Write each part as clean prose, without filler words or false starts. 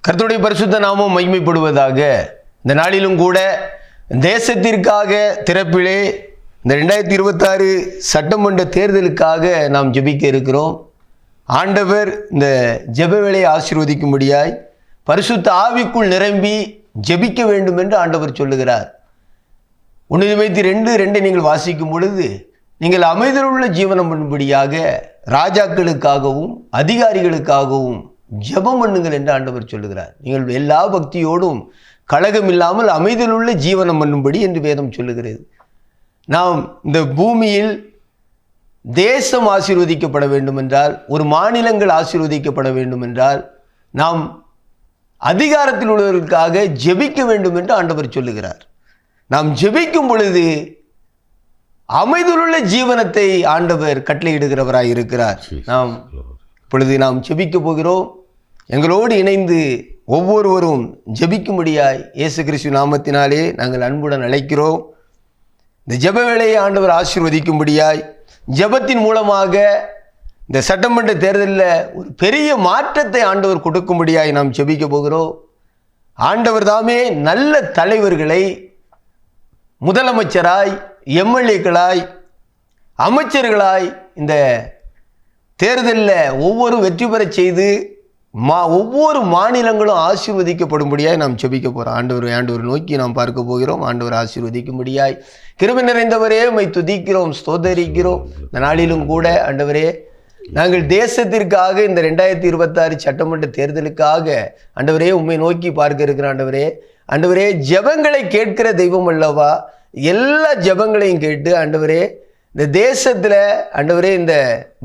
கர்த்தருடைய பரிசுத்த நாமம் மகிமைப்படுவதாக. இந்த நாளிலும் கூட தேசத்திற்காக திறப்பிலே இந்த 2026 சட்டமன்ற தேர்தலுக்காக நாம் ஜெபிக்க இருக்கிறோம். ஆண்டவர் இந்த ஜெப வேளையை ஆசீர்வதிக்கும்படியாய் பரிசுத்த ஆவிக்குள் நிரம்பி ஜெபிக்க வேண்டும் என்று ஆண்டவர் சொல்லுகிறார். 1 தீமோத்தேயு 2:2 நீங்கள் வாசிக்கும் பொழுது, நீங்கள் அமைதலுள்ள ஜீவனம் பண்ணும்படியாக ராஜாக்களுக்காகவும் அதிகாரிகளுக்காகவும் ஜெபம் பண்ணுங்கள் என்று ஆண்டவர் சொல்லுகிறார். நீங்கள் எல்லா பக்தியோடும் கலகம் இல்லாமல் அமைதலுள்ள ஜீவனம் பண்ணும்படி என்று வேதம் சொல்லுகிறது. நாம் இந்த பூமியில் தேசம் ஆசீர்வதிக்கப்பட வேண்டும் என்றால், ஒரு மாநிலங்கள் ஆசீர்வதிக்கப்பட வேண்டும் என்றால், நாம் அதிகாரத்தில் உள்ளவர்களுக்காக ஜெபிக்க வேண்டும் என்று ஆண்டவர் சொல்லுகிறார். நாம் ஜெபிக்கும் பொழுது அமைதலுள்ள ஜீவனத்தை ஆண்டவர் கட்டளையிடுகிறவராய் இருக்கிறார். நாம் இப்பொழுது நாம் ஜெபிக்க போகிறோம். எங்களோடு இணைந்து ஒவ்வொருவரும் ஜெபிக்கும்படியாய் இயேசு கிறிஸ்து நாமத்தினாலே நாங்கள் அன்புடன் அழைக்கிறோம். இந்த ஜெப வேளையை ஆண்டவர் ஆசீர்வதிக்கும்படியாய், ஜெபத்தின் மூலமாக இந்த சட்டமன்ற தேர்தலில் ஒரு பெரிய மாற்றத்தை ஆண்டவர் கொடுக்கும்படியாய் நாம் ஜெபிக்க போகிறோம். ஆண்டவர் தாமே நல்ல தலைவர்களை முதலமைச்சராய், எம்எல்ஏக்களாய், அமைச்சர்களாய் இந்த தேர்தலில் ஒவ்வொரு வெற்றி பெற செய்து ஒவ்வொரு மாநிலங்களும் ஆசீர்வதிக்கப்படும்படியாய் நாம் ஜெபிக்க போகிறோம். ஆண்டவர் நோக்கி நாம் பார்க்க போகிறோம். ஆண்டவர் ஆசீர்வதிக்கும்படியாய் கிருபை நிறைந்தவரே உம்மை துதிக்கிறோம், ஸ்தோத்தரிக்கிறோம். இந்த நாளிலும் கூட ஆண்டவரே, நாங்கள் தேசத்திற்காக இந்த 2026 சட்டமன்ற தேர்தலுக்காக ஆண்டவரே உம்மை நோக்கி பார்க்க இருக்கிற ஆண்டவரே ஜெபங்களை கேட்கிற தெய்வம் அல்லவா? எல்லா ஜெபங்களையும் கேட்டு ஆண்டவரே, இந்த தேசத்தில் ஆண்டவரே, இந்த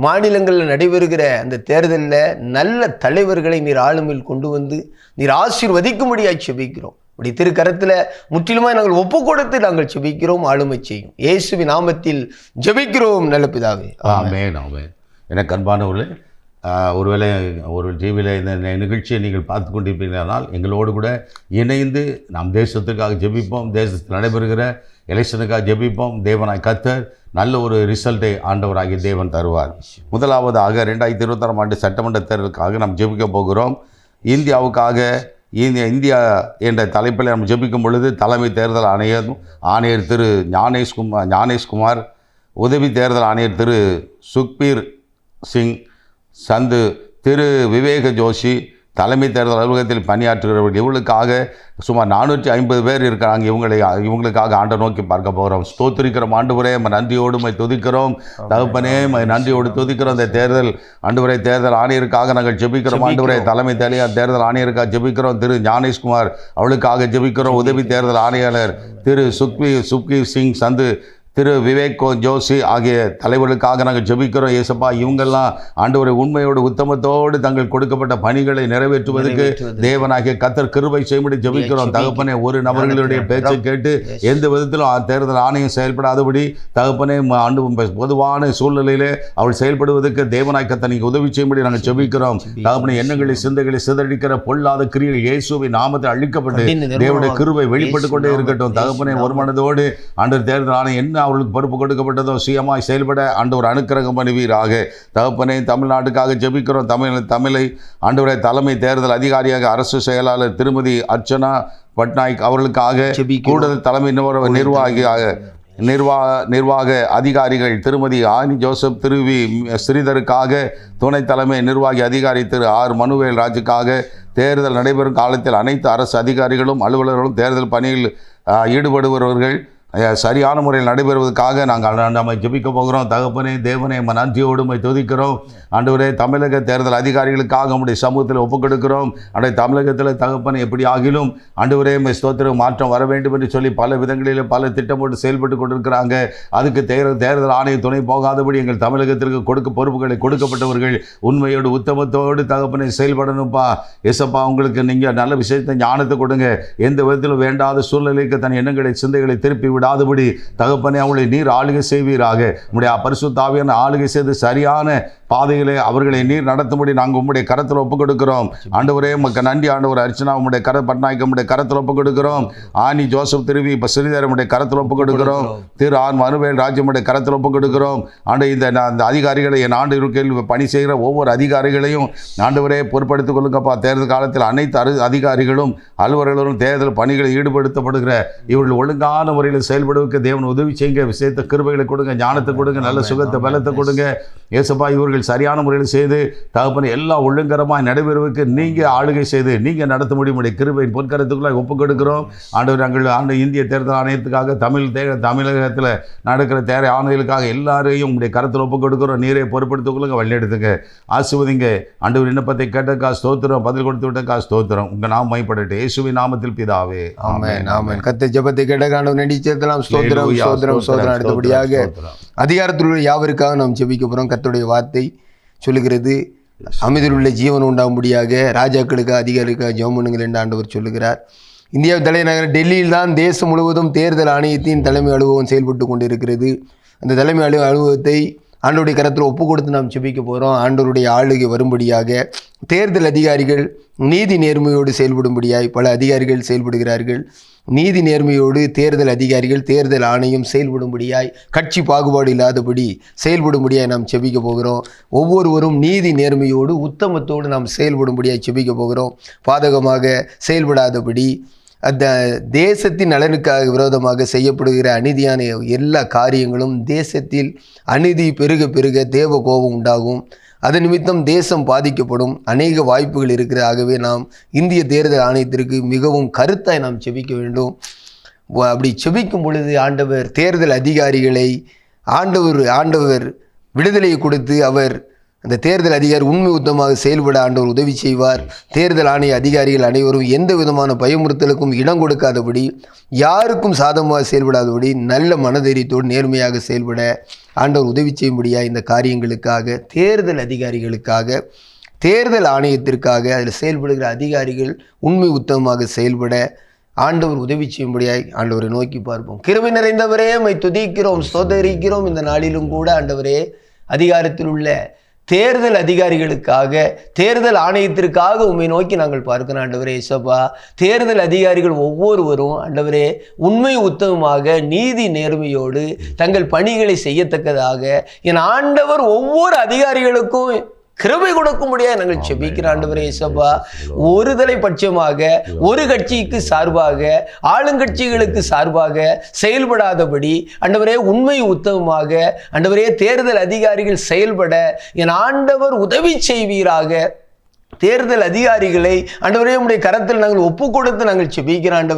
மாநிலங்களில் நடைபெறுகிற அந்த தேர்தலில் நல்ல தலைவர்களை நீர் ஆளுமையில் கொண்டு வந்து நீர் ஆசீர்வதிக்கும்படியாக செபிக்கிறோம். அப்படி திருக்கரத்தில் முற்றிலுமாய் நாங்கள் ஒப்பு கொடுத்து நாங்கள் செபிக்கிறோம். ஆளுமை செய்யும் இயேசுவின் நாமத்தில் ஜெபிக்கிறோம் நல்ல பிதாவே, ஆமென். ஆமென். எனக்கு அன்பானவர்களே, ஒருவேளை ஒரு டிவியில் இந்த நிகழ்ச்சியை நீங்கள் பார்த்து கொண்டிருப்பீர்களானால் எங்களோடு கூட இணைந்து நாம் தேசத்துக்காக ஜெபிப்போம். தேசத்தில் நடைபெறுகிற எலெக்ஷனுக்காக ஜெபிப்போம். தேவனாய் கர்த்தர் நல்ல ஒரு ரிசல்ட்டை ஆண்டவராகிய தேவன் தருவார். முதலாவதாக 2026 ஆண்டு சட்டமன்ற தேர்தலுக்காக நாம் ஜெபிக்க போகிறோம். இந்தியாவுக்காக இந்தியா என்ற தலைப்பில் நம்ம ஜெபிக்கும் பொழுது தலைமை தேர்தல் ஆணையர் திரு ஞானேஷ்குமார், உதவி தேர்தல் ஆணையர் திரு சுக்பீர் சிங் சந்து, திரு விவேக ஜோஷி, தலைமை தேர்தல் அலுவலகத்தில் பணியாற்றுகிறவர்கள், இவர்களுக்காக சுமார் 450 பேர் இருக்கிறாங்க. இவங்களுக்காக ஆண்டை நோக்கி பார்க்க போகிறோம். ஸ்தோத்திரிக்கிறோம் ஆண்டவரே, நன்றியோடு துதிக்கிறோம். தகப்பனே, நன்றியோடு துதிக்கிறோம். இந்த தேர்தல் ஆண்டவரே, தேர்தல் ஆணையருக்காக நாங்கள் ஜெபிக்கிறோம். ஆண்டவரே, தலைமை தேர்தல் ஆணையருக்காக ஜெபிக்கிறோம். திரு ஞானேஷ்குமார் அவளுக்காக ஜெபிக்கிறோம். உதவி தேர்தல் ஆணையாளர் திரு சுக்பீர் சிங் சந்து, திரு விவேக் ஜோஷி ஆகிய தலைவர்களுக்காக நாங்கள் ஜெபிக்கிறோம். ஏசப்பா, இவங்கெல்லாம் ஆண்டவரை உண்மையோடு உத்தமத்தோடு தங்கள் கொடுக்கப்பட்ட பணிகளை நிறைவேற்றுவதற்கு தேவனாகிய கர்த்தர் கிருபை செய்யும்படி ஜெபிக்கிறோம். தகப்பனே, ஒரு நபர்களுடைய பேச்சை கேட்டு எந்த விதத்திலும் தேர்தல் ஆணையம் செயல்படாதபடி தகப்பனே, பொதுவான சூழ்நிலையிலே அவள் செயல்படுவதற்கு தேவனாய் கர்த்தர் நீங்கள் உதவி செய்யும்படி நாங்கள் ஜெபிக்கிறோம். தகப்பனே, எண்ணங்களை சிந்தைகளை சிதறடிக்கிற பொல்லாத கிரியைகள் இயேசுவின் நாமத்தில் அழிக்கப்பட்டு தேவனுடைய கிருபை வெளிப்பட்டு கொண்டே இருக்கட்டும். தகப்பனே, ஒரு மனதோடு ஆண்டவர் தேர்தல் ஆணையம் என்ன அவர்களுக்கு பொறுப்பு கொடுக்கப்பட்டதோ சுயமாய் செயல்பட ஆண்டவர் அனுக்கிரகம் பண்ணுவீராக. தகப்பனே, தமிழ்நாட்டுக்காக ஜெபிக்கிறோம். தமிழை ஆண்டவரை தலைமை தேர்தல் அதிகாரியாக அரசு செயலாளர் திருமதி அர்ச்சனா பட்நாயக் அவர்களுக்காக, கூடுதல் தலைமை நிர்வாக அதிகாரிகள் திருமதி ஆனி ஜோசப், திரு வி ஸ்ரீதருக்காக, துணை தலைமை நிர்வாகி அதிகாரி திரு ஆர் மனுவேல் ராஜுக்காக, தேர்தல் நடைபெறும் காலத்தில் அனைத்து அரசு அதிகாரிகளும் அலுவலர்களும் தேர்தல் பணியில் ஈடுபடுபவர்கள் சரியான முறையில் நடைபெறுவதற்காக நாங்கள் நம்ம ஜெபிக்க போகிறோம். தகப்பனே, தேவனே, நன்றியோடு துதிக்கிறோம். ஆண்டவரே, தமிழக தேர்தல் அதிகாரிகளுக்காக நம்முடைய சமூகத்தில் ஒப்புக் கொடுக்கிறோம். அந்த தமிழகத்தில் தகப்பனை எப்படி ஆகிலும் ஆண்டவரே ஸ்தோத்திரம் மாற்றம் வர வேண்டும் என்று சொல்லி பல விதங்களில் பல திட்டம் போட்டு செயல்பட்டு கொண்டிருக்கிறாங்க. அதுக்கு தேர்தல் ஆணையம் துணை போகாதபடி எங்கள் தமிழகத்திற்கு பொறுப்புகளை கொடுக்கப்பட்டவர்கள் உண்மையோடு உத்தமத்தோடு தகப்பனை செயல்படணும்ப்பா. எசப்பா, உங்களுக்கு நீங்கள் நல்ல விஷயத்தை ஞானத்தை கொடுங்க. எந்த விதத்திலும் வேண்டாத சூழ்நிலைக்கு தன் எண்ணங்களை சிந்தைகளை திருப்பி விடாதபடி தகப்பனே, அவங்களை நீர் ஆளுகை செய்வீராக. உங்களுடைய பரிசுத்த ஆவியான ஆளுகை செய்து சரியான பாதையிலே அவர்களை நீர் நடத்தும்படி நாங்கள் உம்முடைய கரத்தில் ஒப்புக் கொடுக்கிறோம். ஆண்டவரே உமக்கு நன்றி. ஆண்டவர் அர்ச்சனா உம்முடைய பட்நாயக் உம்முடைய கரத்தில் ஒப்புக் கொடுக்கிறோம். ஆனி ஜோசப் திருவி இப்போ சிறிதர் உம்முடைய கரத்தில் ஒப்புக் கொடுக்கிறோம். திரு ஆர் மனுவேல் ராஜ்யமுடைய கரத்தில் ஒப்புக் கொடுக்கிறோம். ஆண்டு இந்த அதிகாரிகளை என் ஆண்டு இருக்கையில் பணி செய்கிற ஒவ்வொரு அதிகாரிகளையும் ஆண்டவரே பொறுப்படுத்திக் கொள்ளுங்கப்பா. தேர்தல் காலத்தில் அனைத்து அதிகாரிகளும் அலுவலர்களும் தேர்தல் பணிகளில் ஈடுபடுத்தப்படுகிற இவர்கள் ஒழுங்கான முறையில் செயல்படுவதற்கு தேவன் உதவி செய்யுங்க. விசேஷ கிருபைகளை கொடுங்க, ஞானத்தை கொடுங்க, நல்ல சுகத்தை பலத்தை கொடுங்க. ஏசப்பா இவர்கள் சரியான முறையில் செய்து தகப்பன எல்லாம் ஒழுங்கரமாக நடைபெறுவதற்கு நீங்கள் ஆளுகை செய்து நீங்கள் நடத்த முடியும். கிருபையின் பொற்கரத்துக்குள்ளாக ஒப்புக் கொடுக்கிறோம். ஆண்டவர் நாங்கள் இந்திய தேர்தல் ஆணையத்துக்காக தமிழகத்தில் நடக்கிற தேர்தல் ஆணையங்களுக்காக எல்லாரையும் உங்களுடைய கரத்தில் ஒப்புக் கொடுக்கிறோம். நீரை பொறுப்படுத்திக் கொள்ளுங்க, வழிநடத்துங்க, ஆசீர்வதிங்க. ஆண்டவர் விண்ணப்பத்தை கேட்டக்கா ஸ்தோத்திரம், பதில் கொடுத்து விட்டக்கா ஸ்தோத்திரம். உங்கள் நாம் மைப்படட்டும் இயேசுவின் நாமத்தில் பிதாவே ஆமென். ஆமென். கர்த்தர் ஜெபத்தை கேட்டக்கான நடிச்சதெல்லாம் ஸ்தோத்திரம் ஸ்தோத்திரம் ஸ்தோத்திரம். அடுத்தபடியாக அதிகாரத்தில் உள்ள யாவருக்காக நாம் ஜெபிக்க போகிறோம். கர்த்தருடைய வார்த்தை சொல்லுகிறது, அமைதியில் உள்ள ஜீவன் உண்டாகும்படியாக ராஜாக்களுக்கு அதிகாரிகளுக்காக ஜெபம் பண்ணுங்கள் என்று ஆண்டவர் சொல்லுகிறார். இந்தியா தலைநகர் டெல்லியில் தான் தேசம் முழுவதும் தேர்தல் ஆணையத்தின் தலைமை அலுவலகம் செயல்பட்டு கொண்டிருக்கிறது. அந்த தலைமை அலுவலகத்தை ஆண்டவருடைய கரத்தில் ஒப்பு கொடுத்து நாம் ஜெபிக்க போகிறோம். ஆண்டவருடைய ஆளுகை வரும்படியாக தேர்தல் அதிகாரிகள் நீதி நேர்மையோடு செயல்படும்படியாய் பல அதிகாரிகள் செயல்படுகிறார்கள். நீதி நேர்மையோடு தேர்தல் அதிகாரிகள் தேர்தல் ஆணையம் செயல்படும்படியாய் கட்சி பாகுபாடு இல்லாதபடி செயல்படும்படியாய் நாம் செபிக்க போகிறோம். ஒவ்வொருவரும் நீதி நேர்மையோடு உத்தமத்தோடு நாம் செயல்படும்படியாய் செபிக்க போகிறோம். பாதகமாக செயல்படாதபடி அந்த தேசத்தின் நலனுக்காக விரோதமாக செய்யப்படுகிற அநீதியான எல்லா காரியங்களும் தேசத்தில் அநீதி பெருக பெருக தேவ கோபம் உண்டாகும். அதன் நிமித்தம் தேசம் பாதிக்கப்படும் அநேக வாய்ப்புகள் இருக்கிறது. ஆகவே நாம் இந்திய தேர்தல் ஆணையத்திற்கு மிகவும் கருத்தாய் நாம் செபிக்க வேண்டும். அப்படி செபிக்கும் பொழுது ஆண்டவர் தேர்தல் அதிகாரிகளை ஆண்டவர் விடுதலையை கொடுத்து அவர் அந்த தேர்தல் அதிகாரி உண்மை உத்தமாக செயல்பட ஆண்டவர் உதவி செய்வார். தேர்தல் ஆணைய அதிகாரிகள் அனைவரும் எந்த விதமான பயமுறுத்தலுக்கும் இடம் கொடுக்காதபடி, யாருக்கும் சாதகமாக செயல்படாதபடி நல்ல மனதைரியத்தோடு நேர்மையாக செயல்பட ஆண்டவர் உதவி செய்யும்படியாக இந்த காரியங்களுக்காக தேர்தல் அதிகாரிகளுக்காக தேர்தல் ஆணையத்திற்காக அதில் செயல்படுகிற அதிகாரிகள் உண்மை உத்தமமாக செயல்பட ஆண்டவர் உதவி செய்யும்படியாய் ஆண்டவரை நோக்கி பார்ப்போம். கிருபை நிறைந்தவரே உம்மை துதிக்கிறோம், ஸ்தோத்திரிக்கிறோம். இந்த நாளிலும் கூட ஆண்டவரே அதிகாரத்தில் உள்ள தேர்தல் அதிகாரிகளுக்காக தேர்தல் ஆணையத்திற்காக உம்மை நோக்கி நாங்கள் பார்க்கிறோம். ஆண்டவரே இயேசுப்பா, தேர்தல் அதிகாரிகள் ஒவ்வொருவரும் ஆண்டவரே உண்மை உத்தமமாக நீதி நேர்மையோடு தங்கள் பணிகளை செய்யத்தக்கதாக என் ஆண்டவர் ஒவ்வொரு அதிகாரிகளுக்கும் கிருபை கொடுக்கும்படியாக நாங்கள் செபிக்கிற ஆண்டவரே இயேசுப்பா, ஒருதலை பட்சமாக ஒரு கட்சிக்கு சார்பாக ஆளுங்கட்சிகளுக்கு சார்பாக செயல்படாதபடி ஆண்டவரே உண்மை உத்தமமாக ஆண்டவரே தேர்தல் அதிகாரிகள் செயல்பட என் ஆண்டவர் உதவி செய்வீராக. தேர்தல் அதிகாரிகளை ஆண்டவரே உம்முடைய கரத்தில் நாங்கள் ஒப்பு கொடுத்து நாங்கள் செபிக்கிறோம்.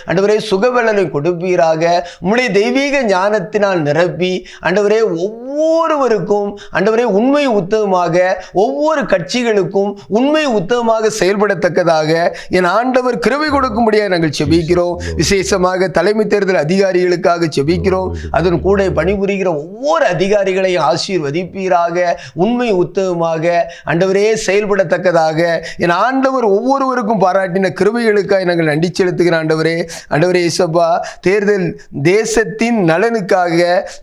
ஆண்டவரே சுகபலனை கொடுப்பீராக. உம்முடைய தெய்வீக ஞானத்தினால் நிரப்பி ஆண்டவரே ஒவ்வொருவருக்கும் ஆண்டவரே உண்மை உத்தமமாக ஒவ்வொரு கட்சிகளுக்கும் உண்மை உத்தமமாக செயல்படத்தக்கதாக என் ஆண்டவர் கிருபை கொடுக்கும்படியாக நாங்கள் செபிக்கிறோம். விசேஷமாக தலைமை தேர்தல் அதிகாரிகளுக்காக செபிக்கிறோம். அதன் கூட பணிபுரிகிற ஒவ்வொரு அதிகாரிகளையும் ஆசீர்வதிப்பீராக. உண்மை உத்தமமாக ஆண்டவரே செயல்படத்தக்கதாக என் ஆண்டவர் ஒவ்வொருவருக்கும் பாராட்டின கிருபைகளுக்காக நாங்கள் நன்றி செலுத்துகிறோம். ஆண்டவரே இயேசுப்பா, தேர்தல் தேசத்தின் நலனுக்காக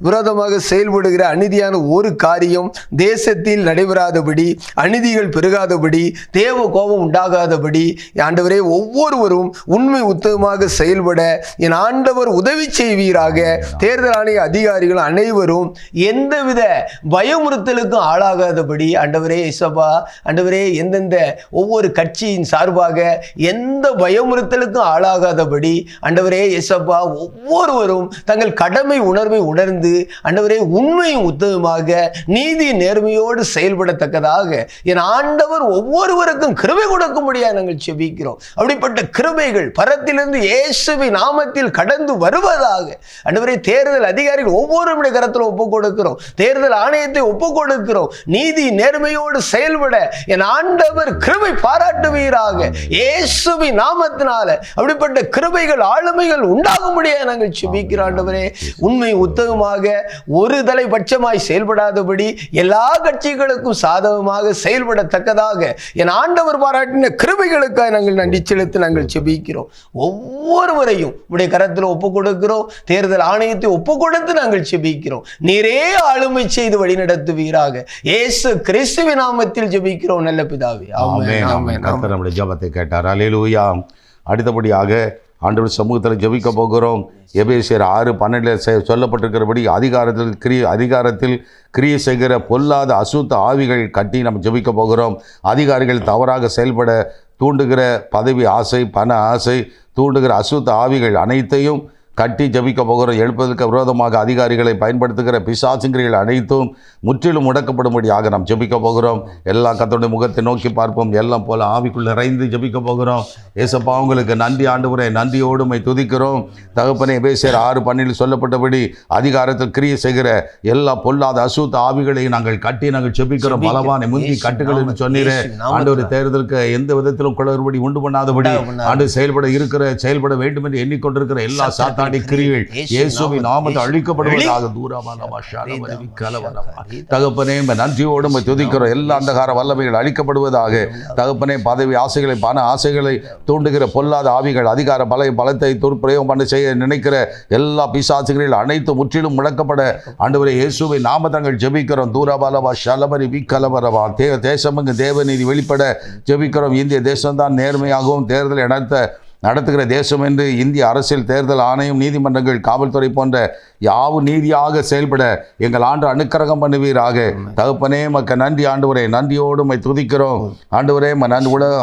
விரோதமாக செயல்படுகிற அநீதியான ஒரு காரியம் தேசத்தில் நடைபெறாதபடி, அநீதிகள் பெருகாதபடி, தேவ கோபம் உண்டாகாதபடி ஆண்டவரே ஒவ்வொருவரும் உண்மை உத்தமமாக செயல்பட என் ஆண்டவர் உதவி செய்வீராக. தேர்தல் ஆணைய அதிகாரிகள் அனைவரும் எந்தவித பயமுறுத்தலுக்கும் ஆளாகாதபடி ஆண்டவரே இயேசுப்பா, ஆண்டவரே எந்தெந்த ஒவ்வொரு கட்சியின் சார்பாக எந்த பயமுறுத்தலுக்கும் ஆளாகாதபடி ஆண்டவரே இயேசுப்பா ஒவ்வொருவரும் தங்கள் கடமை உணர்வை உணர்ந்து ஆண்டவரே உண்மையும் உத்தமமாக நீதி நேர்மையோடு செயல்படத்தக்கதாக என் ஆண்டவர் ஒவ்வொருவருக்கும் கிருபை கொடுக்கும்படியாக நாங்கள் செபிக்கிறோம். அப்படிப்பட்ட கிருபைகள் பரத்திலிருந்து இயேசுவின் நாமத்தில் கடந்து வருவதாக ஆண்டவரே தேர்தல் அதிகாரிகள் ஒவ்வொருவருடைய கரத்தில் ஒப்புக் கொடுக்கிறோம். தேர்தல் ஆணையத்தை ஒப்புக் கொடுக்கிறோம். நீதி நேர்மையோடு செயல்பட என் ஆண்டவர் ஆண்டவர் கிருபை பாராட்டுவீராக. இயேசுவின் நாமத்தினால அப்படிப்பட்ட கிருபைகள் ஆளுமைகள் உண்டாகும்படியாக நாங்கள் ஜெபிக்கிறோம் ஆண்டவரே. உண்மை உத்தமமாக ஒரு தலைபட்சமாய் செயல்படாதபடி எல்லா கட்சிகளுக்கும் சாதகமாக செயல்படத்தக்கதாக என் ஆண்டவர் பாராட்டின கிருபைகளுக்காக நாங்கள் நன்றி செலுத்தி நாங்கள் ஜெபிக்கிறோம். ஒவ்வொருவரையும் உடைய கரத்தில் ஒப்பு கொடுக்கிறோம். தேர்தல் ஆணையத்தை ஒப்பு கொடுத்து நாங்கள் ஜெபிக்கிறோம். நீரே ஆளுமை செய்து வழி நடத்துவீராக. இயேசு கிறிஸ்துவின் நாமத்தில் ஜெபிக்கிறோம் நல்ல பிதாவே. ஆமென் ஆமென். கர்த்தர் நம்முடைய ஜெபத்தை கேட்டார். அல்லேலூயா. அடுத்தபடியாக ஆண்டவர் சமூகத்தில் ஜெபிக்க போகிறோம். எபேசியர் 6:12 சொல்லப்பட்டிருக்கிறபடி அதிகாரத்தில் கிரியை செய்கிற பொல்லாத அசுத்த ஆவிகள் கட்டி நம்ம ஜெபிக்க போகிறோம். அதிகாரிகள் தவறாக செயல்பட தூண்டுகிற பதவி ஆசை, பண ஆசை தூண்டுகிற அசுத்த ஆவிகள் அனைத்தையும் கட்டி ஜெபிக்க போகிறோம். எழுப்பதற்கு விரோதமாக அதிகாரிகளை பயன்படுத்துகிற பிசாசுங்கிரிகள் அனைத்தும் முற்றிலும் முடக்கப்படும்படியாக நாம் ஜெபிக்க போகிறோம். எல்லாம் கர்த்தருடைய முகத்தை நோக்கி பார்ப்போம். எல்லாம் போல ஆவிக்குள் நிறைந்து ஜெபிக்க போகிறோம். ஏசப்பா உங்களுக்கு நன்றி ஆண்டவரே, நன்றியோடு உம்மை துதிக்கிறோம் தகப்பனே. எபேசியர் 6:12 சொல்லப்பட்டபடி அதிகாரத்தில் கிரியை செய்கிற எல்லா பொல்லாத அசுத்த ஆவிகளையும் நாங்கள் கட்டி நாங்கள் ஜெபிக்கிறோம். பலவான முந்தி கட்டுகள் என்று சொன்னீரே ஆண்டவர். தேர்தலுக்கு எந்த விதத்திலும் குளறுபடி உண்டு பண்ணாதபடி ஆண்டு செயல்பட வேண்டும் என்று எண்ணிக்கொண்டிருக்கிற எல்லா சாத்தாடி கிரியைகள் இயேசுவின் நாமத்தில் அழிக்கப்படுவதாக. தகப்பனே நன்றியோடு உம்மை துதிக்கிறோம். எல்லா அந்தகார வல்லமைகள் அழிக்கப்படுவதாக. தகப்பனே பதவி ஆசைகளை, பண ஆசைகளை தூண்டுகிற பொல்லாத ஆவிகள், அதிகார பலத்தை துர்பிரயோகம் பண்ண செய்ய நினைக்கிற எல்லா பிசாசுகளில் அனைத்து முற்றிலும் முடக்கப்பட ஆண்டவரே இயேசுவின் நாமத்தில் ஜெபிக்கிறோம். தூரபாலவா ஷலபரி விக்கலபரவா. தேசமங்கு தேவநீதி வெளிப்பட ஜெபிக்கிறோம். இந்திய தேசம்தான் நேர்மையாகவும் தேர்தலை நடத்துகிற தேசம் என்று இந்திய அரசியல், தேர்தல் ஆணையம், நீதிமன்றங்கள், காவல்துறை போன்ற யாவும் நீதியாக செயல்பட எங்கள் ஆண்டு அனுக்கிரகம் பண்ணுவீராக. தகப்பனே மக்க நன்றி ஆண்டவரே, நன்றியோடு மை துதிக்கிறோம் ஆண்டவரே.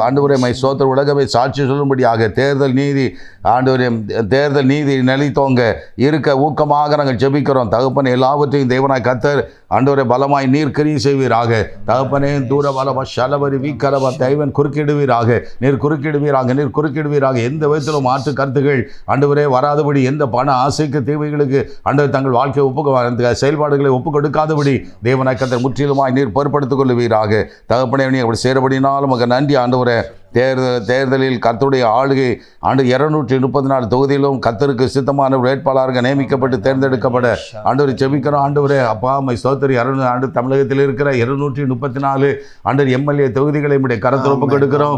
ஆண்டவரே மை சோத்திர உலகமே சாட்சி சொல்லும்படியாக தேர்தல் நீதி நிலைத்தோங்க இருக்க ஊக்கமாக நாங்கள் ஜெபிக்கிறோம். தகப்பனே எல்லாவற்றையும் தேவனாய் கர்த்தர் ஆண்டவரே பலமாய் நீர் கிரியை செய்வீராக. தகப்பனே தூர பலவா ஷலவரி வீக்கரவா தேவன் குறுக்கிடுவீராக. நீர் குறுக்கிடுவீராக. எந்த விதத்திலும் மாற்று கருத்துகள் ஆண்டவரே வராதபடி, எந்த பண ஆசைக்கு தேவைகளுக்கு ஆண்டவர் தங்கள் வாழ்க்கை செயல்பாடுகளை ஒப்புக் கொடுக்காதபடி தேவனாய் கர்த்தர் முற்றிலுமாய் நீர் பொறுப்படுத்திக் கொள்ளுவீராக. தகப்பனே நீ அப்படி சேரபடினாலும் உமக்கு நன்றி ஆண்டவரே. தேர்தலில் கர்த்தருடைய ஆளுகை 234 தொகுதியிலும் கர்த்தருக்கு சித்தமான வேட்பாளர்கள் நியமிக்கப்பட்டு தேர்ந்தெடுக்கப்பட ஆண்டவரை ஜெபிக்கிறோம். ஆண்டவரே அப்பா மை ஸ்தோத்திரி. தமிழகத்தில் இருக்கிற 234 எம்எல்ஏ தொகுதிகளை நம்முடைய கரத்தில் ஒப்புக் கொடுக்கிறோம்.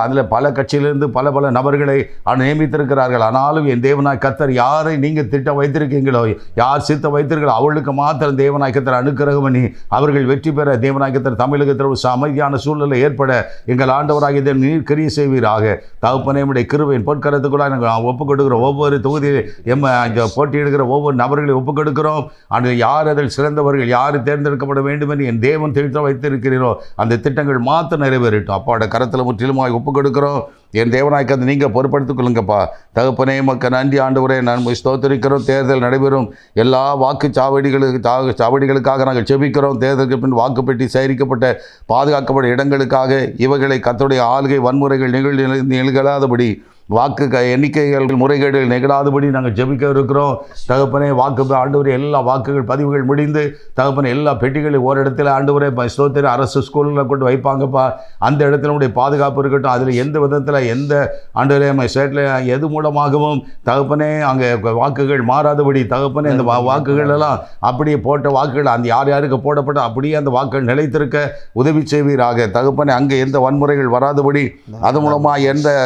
அதில் பல கட்சியிலிருந்து பல நபர்களை நியமித்திருக்கிறார்கள். ஆனாலும் என் தேவனாய் கர்த்தர் யாரை நீங்கள் திட்டம் வைத்திருக்கீங்களோ, யார் சித்தம் வைத்திருக்கிறோம் அவர்களுக்கு மாத்திரம் தேவனாய் கர்த்தர் அனுக்கிரகம் பண்ணி அவர்கள் வெற்றி பெற தேவனாய் கர்த்தர் தமிழகத்தில் அமைதியான சூழ்நிலை ஏற்பட எங்கள் ஆண்டவராக இதை நீர் கிரியை செய்வீராக. தகப்பனே உம்முடைய கிருபையின் பொற்கரத்துக்குள்ளாக நாங்கள் ஒப்புக் கொடுக்கிறோம். ஒவ்வொரு தொகுதியில் போட்டியிடுகிற ஒவ்வொரு நபர்களையும் ஒப்புக் கொடுக்கிறோம். அந்த யார் அதில் சிறந்தவர்கள், யார் தேர்ந்தெடுக்கப்பட வேண்டும் என்று என் தேவன் திட்டம் வைத்திருக்கிறீரோ அந்த திட்டங்கள் மாத்திரம் நிறைவேறட்டும். அப்பாவோட கரத்தில் முற்றிலுமாய் ஒப்புக் கொடுக்கிறோம். என் தேவனாய்க்கு அதை நீங்கள் பொறுப்படுத்திக் கொள்ளுங்கப்பா. தகப்பனே மக்க நன்றி ஆண்டவரே. நான் ஸ்தோத்திரிக்கிறோம். தேர்தல் நடைபெறும் எல்லா சாவடிகளுக்காக நாங்கள் ஜெபிக்கிறோம். தேர்தலுக்கு பின் வாக்குப்பெட்டி சேகரிக்கப்பட்ட பாதுகாக்கப்பட்ட இடங்களுக்காக இவைகளை கர்த்தருடைய ஆளுகை வன்முறைகள் நிகழாதபடி, வாக்கு எண்ணிக்கைகள் முறைகேடுகள் நிகழாதபடி நாங்கள் ஜெபிக்க இருக்கிறோம். தகப்பனே ஆண்டவரே எல்லா வாக்குகள் பதிவுகள் முடிந்து தகப்பனே எல்லா பெட்டிகளையும் ஓரிடத்தில் ஆண்டவரே ஸ்தோத்திர அரசு ஸ்கூலில் கொண்டு வைப்பாங்கப்பா. அந்த இடத்துல உடைய பாதுகாப்பு இருக்கட்டும். அதில் எந்த விதத்தில் எந்த ஆண்டவரே ஸ்டேட்டில் எது மூலமாகவும் தகப்பனே அங்கே வாக்குகள் மாறாதபடி தகப்பனே இந்த வாக்குகள் எல்லாம் அப்படியே போட்ட வாக்குகள் அந்த யாருக்கு போடப்பட்ட அப்படியே அந்த வாக்குகள் நிலைத்திருக்க உதவி செய்வீராக. தகப்பனே அங்கே எந்த வன்முறைகள் வராதபடி, அது மூலமாக எந்த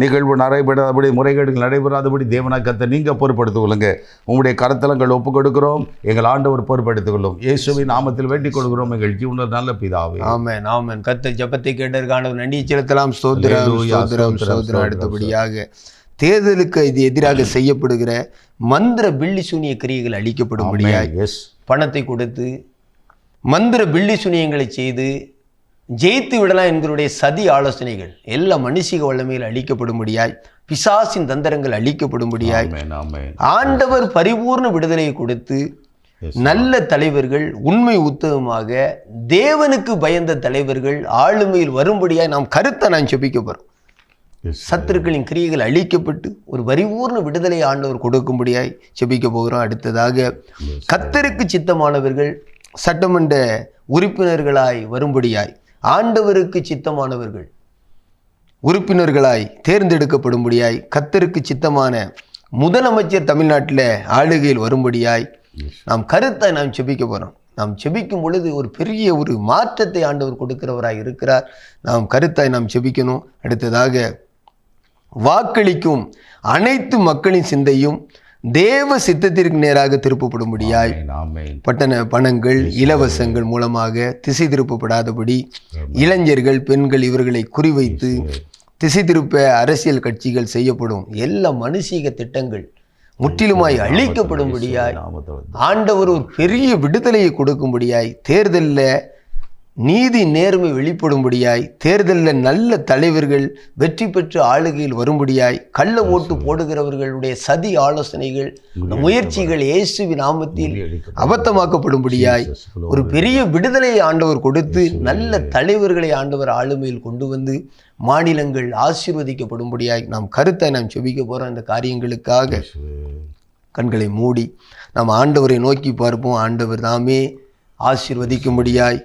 நிகழ்வு நடைபெறாதபடி, முறைகேடுகள் நடைபெறாதபடி தேவனாய் கர்த்தர் நீங்கள் பொறுப்படுத்திக் கொள்ளுங்க. உங்களுடைய கரத்தலங்கள் ஒப்புக் கொடுக்கிறோம். எங்கள் ஆண்டவர் பொறுப்படுத்திக் கொள்ளும். இயேசுவின் நாமத்தில் வேண்டிக் கொள்கிறோம் எங்கள் ஜீவனில் நல்ல பிதாவே. ஆமென் ஆமென். கர்த்தர் ஜெபத்தை கேட்டதற்கான நன்றி செலுத்தலாம். ஸ்தோத்திரம். அடுத்தபடியாக தேர்தலுக்கு இது எதிராக செய்யப்படுகிற மந்திர பில்லி சூனிய கிரியைகள் அழிக்கப்படும்படியாக பணத்தை கொடுத்து மந்திர பில்லி சூனியங்களை செய்து ஜெயித்து விடலாம் என்களுடைய சதி ஆலோசனைகள் எல்லா மனுஷிக வல்லமையில் அழிக்கப்படும்படியாய், பிசாசின் தந்திரங்கள் அழிக்கப்படும்படியாய் ஆண்டவர் பரிபூர்ண விடுதலையை கொடுத்து நல்ல தலைவர்கள், உண்மை உத்தமமாக தேவனுக்கு பயந்த தலைவர்கள் ஆளுமையில் வரும்படியாய் நாம் கருத்தை நான் ஜெபிக்க போறோம். சத்துருக்களின் கிரியைகள் அழிக்கப்பட்டு ஒரு பரிபூர்ண விடுதலை ஆண்டவர் கொடுக்கும்படியாய் ஜெபிக்க போகிறோம். அடுத்ததாக கர்த்தருக்கு சித்தமானவர்கள் சட்டமன்ற உறுப்பினர்களாய் வரும்படியாய் ஆண்டவருக்கு சித்தமானவர்கள் உறுப்பினர்களாய் தேர்ந்தெடுக்கப்படும்படியாய், கர்த்தருக்கு சித்தமான முதலமைச்சர் தமிழ்நாட்டில் ஆளுகையில் வரும்படியாய் நாம் கருத்தை நாம் செபிக்க போகிறோம். நாம் செபிக்கும் பொழுது ஒரு பெரிய ஒரு மாற்றத்தை ஆண்டவர் கொடுக்கிறவராய் இருக்கிறார். நாம் கருத்தாய் நாம் செபிக்கணும். அடுத்ததாக, வாக்களிக்கும் அனைத்து மக்களின் சிந்தையும் தேவ சித்தத்திற்கு நேராக திருப்பப்படும்படியாய், பணங்கள் இலவசங்கள் மூலமாக திசை திருப்பப்படாதபடி இளைஞர்கள் பெண்கள் இவர்களை குறிவைத்து திசை திருப்ப அரசியல் கட்சிகள் செய்யப்படும் எல்லா மனுஷீக திட்டங்கள் முற்றிலுமாய் அழிக்கப்படும்படியாய், ஆண்டவர் ஒரு பெரிய விடுதலையை கொடுக்கும்படியாய், தேர்தலில் நீதி நேர்மை வெளிப்படும்படியாய், தேர்தலில் நல்ல தலைவர்கள் வெற்றி பெற்று ஆளுகையில் வரும்படியாய், கள்ள ஓட்டு போடுகிறவர்களுடைய சதி ஆலோசனைகள் முயற்சிகள் இயேசுவின் நாமத்தில் அபத்தமாக்கப்படும்படியாய் ஒரு பெரிய விடுதலையை ஆண்டவர் கொடுத்து நல்ல தலைவர்களை ஆண்டவர் ஆளுமையில் கொண்டு வந்து மாநிலங்கள் ஆசீர்வதிக்கப்படும்படியாய் நாம் கருத்தை நாம் செபிக்க போகிறோம். இந்த காரியங்களுக்காக கண்களை மூடி நாம் ஆண்டவரை நோக்கி பார்ப்போம். ஆண்டவர் தாமே ஆசீர்வதிக்கும்படியாய்.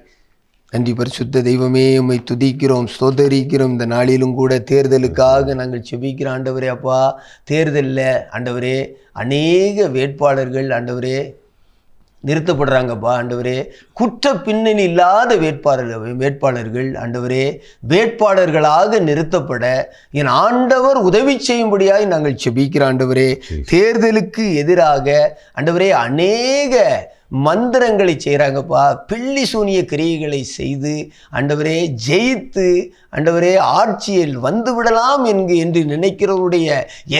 நன்றி பரிசுத்த தெய்வமே, உம்மை துதிக்கிறோம், ஸ்தோத்தரிக்கிறோம். இந்த நாளிலும் கூட தேர்தலுக்காக நாங்கள் செபிக்கிற ஆண்டவரே, அப்பா, தேர்தலில் ஆண்டவரே அநேக வேட்பாளர்கள் ஆண்டவரே நிறுத்தப்படுறாங்கப்பா. ஆண்டவரே, குற்ற பின்னணி இல்லாத வேட்பாளர்கள் ஆண்டவரே வேட்பாளர்களாக நிறுத்தப்பட என் ஆண்டவர் உதவி செய்யும்படியாய் நாங்கள் செபிக்கிற ஆண்டவரே. தேர்தலுக்கு எதிராக ஆண்டவரே அநேக மந்திரங்களை செய்கிறாங்கப்பா, பில்லி சூனிய கிரியைகளை செய்து ஆண்டவரே ஜெயித்து ஆண்டவரே ஆட்சியில் வந்து விடலாம் என்று நினைக்கிறவருடைய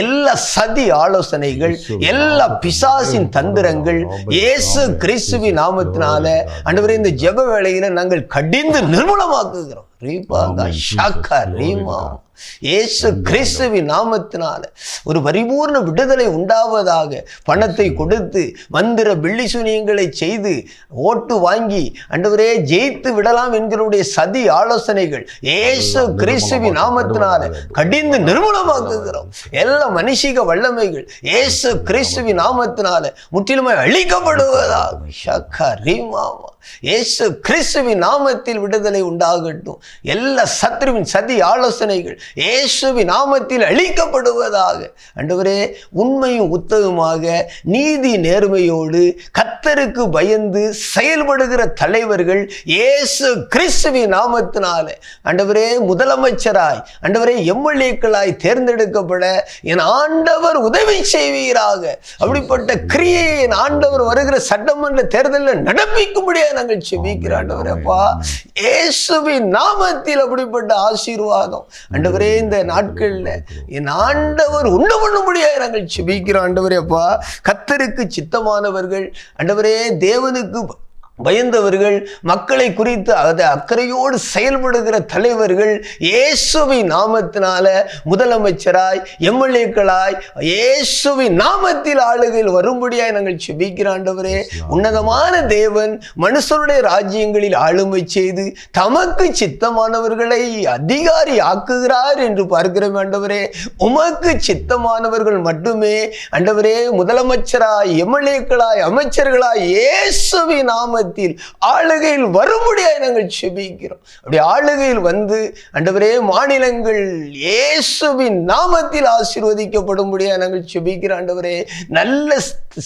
எல்லா சதி ஆலோசனைகள், எல்லா பிசாசின் தந்திரங்கள் இயேசு கிறிஸ்துவின் நாமத்தினால ஆண்டவரே இந்த ஜெப வேளையில நாங்கள் கடிந்து நிர்மூலமாக்குகிறோம். இயேசு கிறிஸ்துவின் நாமத்தினால ஒரு பரிபூர்ண விடுதலை உண்டாவதாக. பணத்தை கொடுத்து மந்திர பில்லி சூனியங்களை செய்து ஓட்டு வாங்கி ஆண்டவரே ஜெயித்து விடலாம் என்கிறவருடைய சதி ஆலோசனைகள் இயேசு கிறிஸ்துவின் நாமத்தினால கடிந்து நிர்மூலமாக்குகிறோம். எல்லா மனுஷிக வல்லமைகள் இயேசு கிறிஸ்துவின் நாமத்தினால முற்றிலுமாய் அழிக்கப்படுவதாக. இயேசு கிறிஸ்துவின் நாமத்தில் விடுதலை உண்டாகட்டும். எல்லா சத்ருவின் சதி ஆலோசனைகள் இயேசுவின் நாமத்தில் அழிக்கப்படுவதாக. ஆண்டவரே, உண்மையும் உத்தமமாக நீதி நேர்மையோடு கர்த்தருக்கு பயந்து செயல்படுகிற தலைவர்கள் இயேசு கிறிஸ்துவின் நாமத்தினால ஆண்டவரே முதலமைச்சராய் ஆண்டவரே எம்எல்ஏக்களாய் தேர்ந்தெடுக்கப்பட என் ஆண்டவர் உதவி செய்வீராக. அப்படிப்பட்ட கிரியையை என் ஆண்டவர் வருகிற சட்டமன்ற தேர்தலில் நடப்பிக்கும்படியாக நாங்கள் செபிக்கிற ஆண்டவரே, அப்பா, இயேசுவின் நாமத்தில் அப்படிப்பட்ட ஆசீர்வாதம் ஆண்டவரே இந்த நாட்கள்ல என் ஆண்டவர் உண்டு பண்ணும்படியாக நாங்கள் செபிக்கிற ஆண்டவரே, அப்பா, கர்த்தருக்கு சித்தமானவர்கள் ஆண்டவரே தேவனுக்கு பயந்தவர்கள் மக்களை குறித்து அக்கறையோடு செயல்படுகிற தலைவர்கள் இயேசுவின் நாமத்தினால முதலமைச்சராய் எம்எல்ஏக்களாய் இயேசுவின் நாமத்தில் ஆளுகையில் வரும்படியாய் நாங்கள் செபிக்கிற ஆண்டவரே. உன்னதமான தேவன் மனுஷருடைய ராஜ்யங்களில் ஆளுமை செய்து தமக்கு சித்தமானவர்களை அதிகாரி ஆக்குகிறார் என்று பார்க்கிறோம் ஆண்டவரே. உமக்கு சித்தமானவர்கள் மட்டுமே ஆண்டவரே முதலமைச்சராய் எம்எல்ஏக்களாய் அமைச்சர்களாய் இயேசுவின் நாம ஆளுகையில் வரும்படியாய் நாங்கள் செபிக்கிறோம். அப்படி ஆளுகையில் வந்து ஆண்டவரே மாநிலங்கள் இயேசுவின் நாமத்தில் ஆசீர்வதிக்கப்படும்படியாய் நாங்கள் செபிக்கிறோம் ஆண்டவரே. நல்ல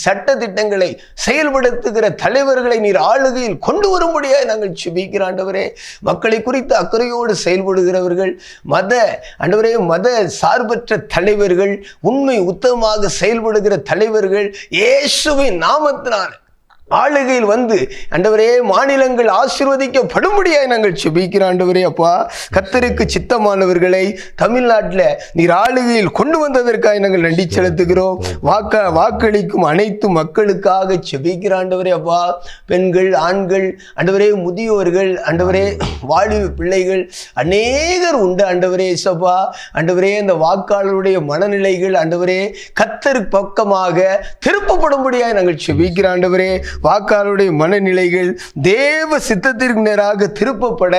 சட்ட திட்டங்களை செயல்படுத்துகிற தலைவர்களை நீர் ஆளுகையில் கொண்டு வரும்படியாய் நாங்கள் செபிக்கிறோம் ஆண்டவரே. மக்களை குறித்து அக்கறையோடு செயல்படுகிறவர்கள் ஆண்டவரே மத சார்பற்ற தலைவர்கள் உண்மை உத்தமமாக செயல்படுகிற தலைவர்கள் இயேசுவின் நாமத்தினால் ஆளுகையில் வந்து ஆண்டவரே மாநிலங்கள் ஆசீர்வதிக்கப்படும்படியாய் நாங்கள் செபிக்கிற ஆண்டவரே, அப்பா, கர்த்தருக்கு சித்தமானவர்களை தமிழ்நாட்டில் நீர் ஆளுகையில் கொண்டு வந்ததற்காக நாங்கள் நன்றி செலுத்துகிறோம். வாக்களிக்கும் அனைத்து மக்களுக்காக செபிக்கிற ஆண்டவரே, அப்பா, பெண்கள் ஆண்கள் ஆண்டவரே முதியோர்கள் ஆண்டவரே வாலிப பிள்ளைகள் அநேகர் உண்டு ஆண்டவரே. சபா ஆண்டவரே இந்த வாக்காளருடைய மனநிலைகள் ஆண்டவரே கர்த்தருக்கு பக்கமாக திருப்பப்படும்படியாய் நாங்கள் செபிக்கிற ஆண்டவரே. வாக்காளருடைய மனநிலைகள் தேவ சித்தத்திற்கு நேராக திருப்பப்பட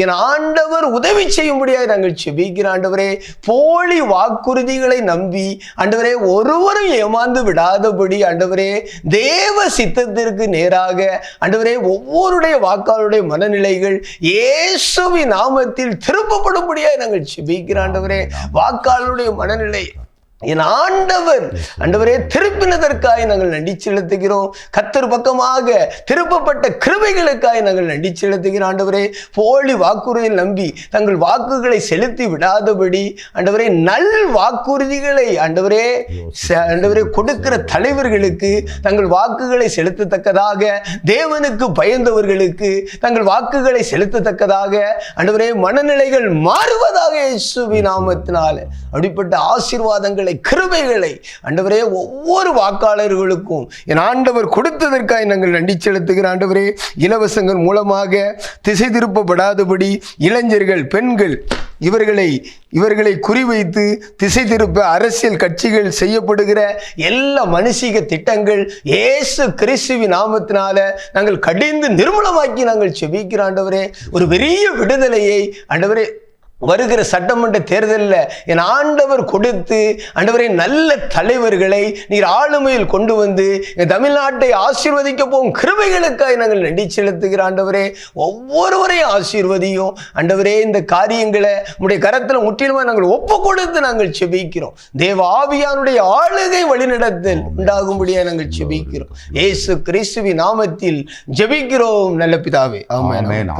என் ஆண்டவர் உதவி செய்யும்படியாக நாங்கள் செபிக்கிற ஆண்டவரே. போலி வாக்குறுதிகளை நம்பி ஆண்டவரே ஒருவரும் ஏமாந்து விடாதபடி ஆண்டவரே தேவ சித்தத்திற்கு நேராக ஆண்டவரே ஒவ்வொருடைய வாக்காளருடைய மனநிலைகள் இயேசுவின் நாமத்தில் திருப்பப்படும்படியாக நாங்கள் செபிக்கிற ஆண்டவரே. வாக்காளருடைய மனநிலை என் ஆண்டவர் ஆண்டவரே திருப்பினதற்காக நாங்கள் நன்றி செலுத்துகிறோம். கர்த்தர் பக்கமாக திருப்பப்பட்ட கிருபைகளுக்காக நாங்கள் நன்றி செலுத்துகிறோம் ஆண்டவரே. போலி வாக்குறுதியை நம்பி தங்கள் வாக்குகளை செலுத்தி விடாதபடி ஆண்டவரே நல் வாக்குறுதிகளை ஆண்டவரே கொடுக்கிற தலைவர்களுக்கு தங்கள் வாக்குகளை செலுத்தத்தக்கதாக, தேவனுக்கு பயந்தவர்களுக்கு தங்கள் வாக்குகளை செலுத்தத்தக்கதாக ஆண்டவரே மனநிலைகள் மாறுவதாக இயேசுவின் நாமத்தினால அப்படிப்பட்ட ஆசீர்வாதங்களை கிருபைகளை ஆண்டவரே ஒவ்வொரு வாக்காளர்களுக்கும் என் ஆண்டவர் கொடுத்ததற்காக நாங்கள் நன்றி செலுத்துகிற ஆண்டவரே. இலவசங்கள் மூலமாக திசை திருப்பப்படாதபடி இளைஞர்கள், பெண்கள் இவர்களை குறிவைத்து திசை திருப்ப அரசியல் கட்சிகள் செய்யப்படுகிற எல்லா மனுஷிக திட்டங்கள் இயேசு கிறிஸ்துவின் நாமத்தினால நாங்கள் கடிந்து நிர்மூலமாக்கி நாங்கள் செபிக்கிற ஆண்டவரே. ஒரு பெரிய விடுதலையை ஆண்டவரே வருகிற சட்டமன்ற தேர்தலில் என் ஆண்டவர் கொடுத்து ஆண்டவரே நல்ல தலைவர்களை நீர் ஆளுமையில் கொண்டு வந்து என் தமிழ்நாட்டை ஆசீர்வதிக்க போகும் கிருபைகளுக்காக நாங்கள் நன்றி செலுத்துகிற ஆண்டவரே. ஒவ்வொருவரையும் ஆசீர்வதியும் ஆண்டவரே. இந்த காரியங்களை உடைய கரத்தில் முற்றிலுமாக நாங்கள் ஒப்பு கொடுத்து நாங்கள் செபிக்கிறோம். தேவ ஆவியானுடைய ஆளுகை வழிநடத்தல் உண்டாகும்படியாக நாங்கள் செபிக்கிறோம். இயேசு கிறிஸ்துவின் நாமத்தில் ஜெபிக்கிறோம் நல்ல பிதாவே, ஆமென்.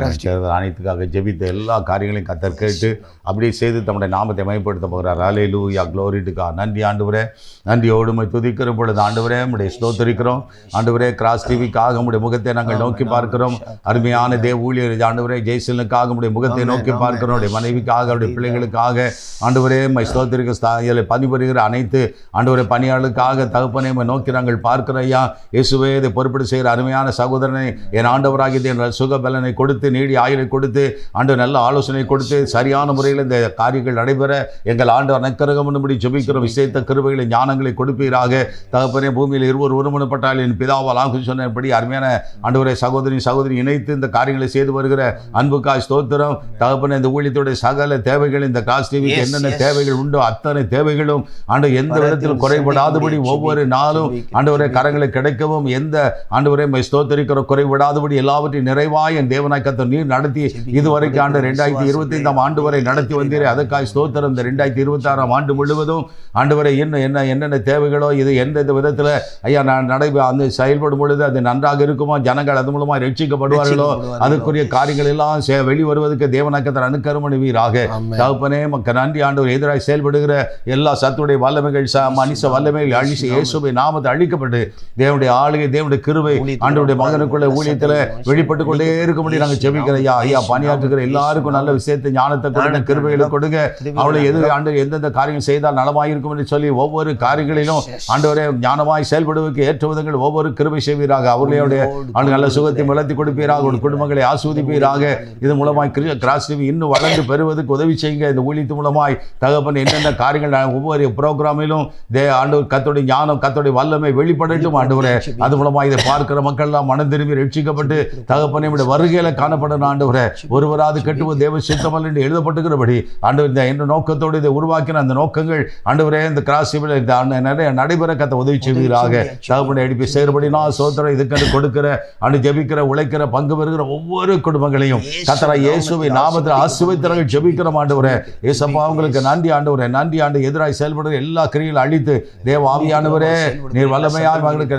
அனைத்துக்காக ஜெபித்த எல்லா காரியங்களையும் கர்த்தர் கேட்டு அப்படியே செய்து தம்முடைய நாமத்தை மகிமைப்படுத்த போகிறார். ஹல்லேலூயா, க்ளோரி டு காட். நன்றி ஆண்டவரே, நன்றியோடு உம்மை துதிக்கிற பொழுது ஆண்டவரே உம்முடைய ஸ்தோத்திரிக்கிறோம். ஆண்டவரே கிராஸ் டிவிக்காக உம்முடைய முகத்தை நாங்கள் நோக்கி பார்க்கிறோம். அருமையான தேவ ஊழியர் ஆண்டவரே ஜெய்சலுக்காக உம்முடைய முகத்தை நோக்கி பார்க்கிறோம். அவருடைய மனைவிக்காக, அவருடைய பிள்ளைகளுக்காக ஆண்டவரே உம்மை ஸ்தோத்திரிக்க பணிபுரிகிற அனைத்து ஆண்டவரே பணியாளர்களுக்காக தகப்பனை உம்மை நோக்கி நாங்கள் பார்க்கிறோம். ஐயா இயேசுவே, இதை பொறுப்பெடு செய்கிற அருமையான சகோதரனை என் ஆண்டவராகிய என் சுகபலனை கொடுத்து, நீடி ஆயுளை கொடுத்து, ஆண்டவர் நல்ல ஆலோசனை கொடுத்து, சரியான முறையில் இந்த காரியங்கள் நடைபெற எங்கள் ஆண்டவர் அனுக்கிரகம் பண்ணும்படி ஜெபிக்கிறோம். விசேஷ கிருபைகளை ஞானங்களை கொடுப்பீராக. தகப்பனே, பூமியில் இருவர் ஒருமனப்பட்டால் என் பிதாவால் ஆகும் சொன்னபடி அருமையான ஆண்டவரை சகோதரி இணைத்து இந்த காரியங்களை செய்து வருகிற அன்புக்காய் ஸ்தோத்திரம். தகப்பனே, இந்த ஊழியத்துடைய சகல தேவைகள் இந்த கிராஸ் டிவிக்கு என்னென்ன தேவைகள் உண்டோ அத்தனை தேவைகளும் ஆண்டவர் எந்த விதத்திலும் குறைபடாதபடி ஒவ்வொரு நாளும் ஆண்டவரை கரங்களை கிடைக்கவும், எந்த ஆண்டவரை ஸ்தோத்திரிக்கிற குறைபடாதபடி எல்லாவற்றையும் நிறைவாய் என் தேவனாய் கர்த்தர் நீர் நடத்தி இதுவரைக்கும் ஆண்டு 2025 ஆண்டு வரை நடத்தி வந்தீரே, அதற்காக ஸ்தோத்திரம். இந்த 2026 ஆண்டு முழுவதும் ஆண்டவரை என்னென்ன தேவைகளோ இது எந்தெந்த விதத்தில் ஐயா நான் அந்த செயல்படும் பொழுது அது நன்றாக இருக்குமோ, ஜனங்கள் அது மூலமாக ரட்சிக்கப்படுவார்களோ, அதுக்குரிய காரியங்கள் எல்லாம் வெளிவருவதற்கு தேவனாக்கத்தர் அனுக்கருமணிவீராக. தகப்பனே மக்கள் நன்றி ஆண்டவர். எதிராக செயல்படுகிற எல்லா சத்துடைய வல்லமைகள் மனுஷ வல்லமைகள் அழிச்சு இயேசுவின் நாமத்தை அழிக்கப்பட்டு தேவனுடைய ஆளுகை, தேவனுடைய கிருபை ஆண்டவருடைய மகனுக்குள்ள ஊழியத்தில் வெளிப்பட்டு கொண்டே இருக்கும்படி நாங்கள் ஜெபிக்கிறோம். ஐயா பணியாற்றுகிற எல்லாருக்கும் நல்ல விஷயத்தை ஞானத்தை கொடுங்க, கிருபைகளை கொடுங்க. அவளை எந்தெந்த காரியங்கள் செய்தால் நலமாயிருக்கும் என்று சொல்லி ஒவ்வொரு காரியங்களிலும் ஆண்டவரே ஞானமாய் செயல்படுவதற்கு ஏற்ற விதங்கள் ஒவ்வொரு கிருபை செய்வீராக. அவர்களுடைய நல்ல சுகத்தை வளர்த்தி கொடுப்பீராக. ஒரு குடும்பங்களை ஆஸ்வதிப்பீராக. இது மூலமாய் கிராஸ் டிவி இன்னும் வளர்ந்து பெறுவதற்கு உதவி செய்யுங்க. இந்த ஊழியத்து மூலமாய் தகப்பன் என்னென்ன காரியங்கள் ஒவ்வொரு ப்ரோக்ராமிலும் ஆண்டவர் கர்த்தருடைய ஞானம், கர்த்தருடைய வல்லமை வெளிப்படட்டும் ஆண்டவரே. அது மூலமாக இதை பார்க்கிற மக்கள் எல்லாம் மனம் திரும்பி ரட்சிக்கப்பட்டு தகப்பனை வருகையில காணப்படணும் ஆண்டவரே. ஒருவராது கெட்டுவோம் தேவ சித்தமல் என்று எழுதப்பட்டுகிறபடி ஆண்டவர் இந்த நோக்கத்தோடு இதை உருவாக்கின அந்த நோக்கங்கள் ஆண்டவரே இந்த கிராஸ் நிறைய நடைபெற கத்த உதவி செய்வீராக. தகப்பனை எழுப்பி செயல்படினா சோதரம் இதுக்கென்று கொடுக்கிற ஜெபிக்கிற உழைக்கிற பங்கு பெறுகிற ஒவ்வொரு குடும்பங்களையும் கர்த்தர் இயேசுவின் நாமத்தில் ஆசீர்வதித்து ஜெபிக்கிறோம் ஆண்டவரே. இயேசப்பா உங்களுக்கு நன்றி ஆண்டவரே. நன்றி ஆண்டு எதிராக செயல்படுகிற எல்லா கிரியைகளை அழித்து தேவ ஆவியானவரே நீர் வல்லமையாக மகளுக்கு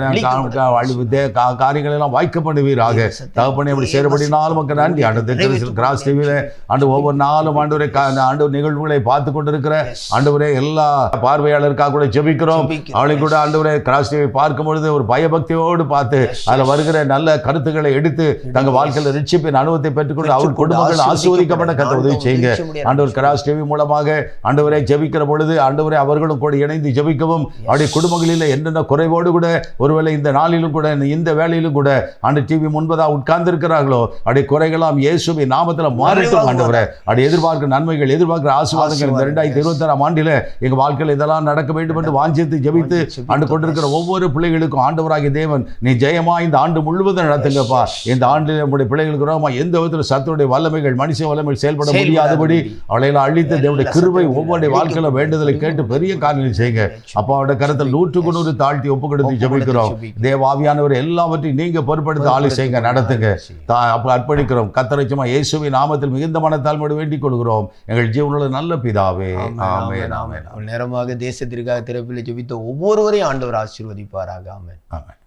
காரியங்கள் எல்லாம் வாய்க்க பண்ணுவீராக. தகப்பனை அப்படி செயல்படினாலும் மக்கள் நன்றி ஆண்டு. கிராஸ் டிவியில ஆண்டு ஒவ்வொரு நாளும் ஆண்டவரே ஆண்டு நிகழ்வுகளை பார்த்து கொண்டிருக்கிற ஆண்டவரே எல்லா பார்வையாளருக்காக கூட ஜெபிக்கிறோம். அவளை கூட ஆண்டவரே கிராஸ் டிவி பார்க்கும் பொழுது ஒரு பயபக்தியோடு பார்த்து அதில் வருகிற நல்ல கருத்துக்களை எடுத்து தங்கள் வாழ்க்கையில் ரட்சிப்பின் அனுபவத்தை பெற்றுக்கொண்டு அவர் குடும்பங்கள் ஆசீர்வதிக்கப்பட்ட கத்த உதவி செய்யுங்க ஆண்டவர். கிராஸ் டிவி மூலமாக ஆண்டவரை ஜெபிக்கிற பொழுது ஆண்டவரை அவர்களும் கூட இணைந்து ஜெபிக்கவும், அவருடைய குடும்பங்களில் என்னென்ன குறைவோடு கூட ஒருவேளை இந்த நாளிலும் கூட இந்த வேலையிலும் கூட ஆண்டு டிவி முன்பதாக உட்கார்ந்து இருக்கிறார்களோ அவருடைய குறைகளாம் இயேசுவின் நாமத்தில் மாறட்டும் ஆண்டவரை. அவருடைய எதிர்பார்க்கிற நன்மைகள், எதிர்பார்க்கிற ஆசீர்வாதங்கள் இந்த 2026 ஆண்டில் எங்கள் வாழ்க்கையில் இதெல்லாம் நடக்க வேண்டும் என்று வாஞ்சித்து ஜெபித்து ஆண்டு கொண்டிருக்கிற ஒவ்வொரு பிள்ளைகளுக்கும் ஆண்டவராகிய தேவன் நீ ஜெயமா இந்த ஆண்டு முழுவதும் நடத்துங்கப்பா. இந்த ஆண்டில் நம்முடைய பிள்ளைகளுக்கு ரோமா எந்த விதத்தில் சத்துடைய வல்லமைகள், மனுஷ வல்லமைகள் செயல்பட முடியாதபடி அவளையெல்லாம் அழித்து தேவனுடைய கிருபை ஒவ்வொரு வாழ்க்கையில வேண்டுதலை கேட்டு பெரிய காரியங்களை செய்யுங்க. அப்பாவோட கருத்தில் 100க்கு 100 தாழ்த்தி ஒப்பு கொடுத்து ஜெபிக்கிறோம். தேவாவியானவர் எல்லாவற்றையும் நீங்க பொறுப்படுத்த ஆளு செய்யுங்க, நடத்துங்க. அப்ப அர்ப்பணிக்கிறோம். கர்த்தரட்சமா இயேசுவின் நாமத்தில் மிகுந்த மனத்தாழ்மையோடு வேண்டிக் கொள்கிறோம் எங்கள் ஜீவனுள்ள நல்ல பிதாவே. ஆமென். ஆமென். நேரமாக தேசத்திற்காக திறப்பில் ஜெபித்த ஒவ்வொருவரையும் ஆண்டவர் ஆசீர்வதிப்பாராக. ஆமென். ஆமென்.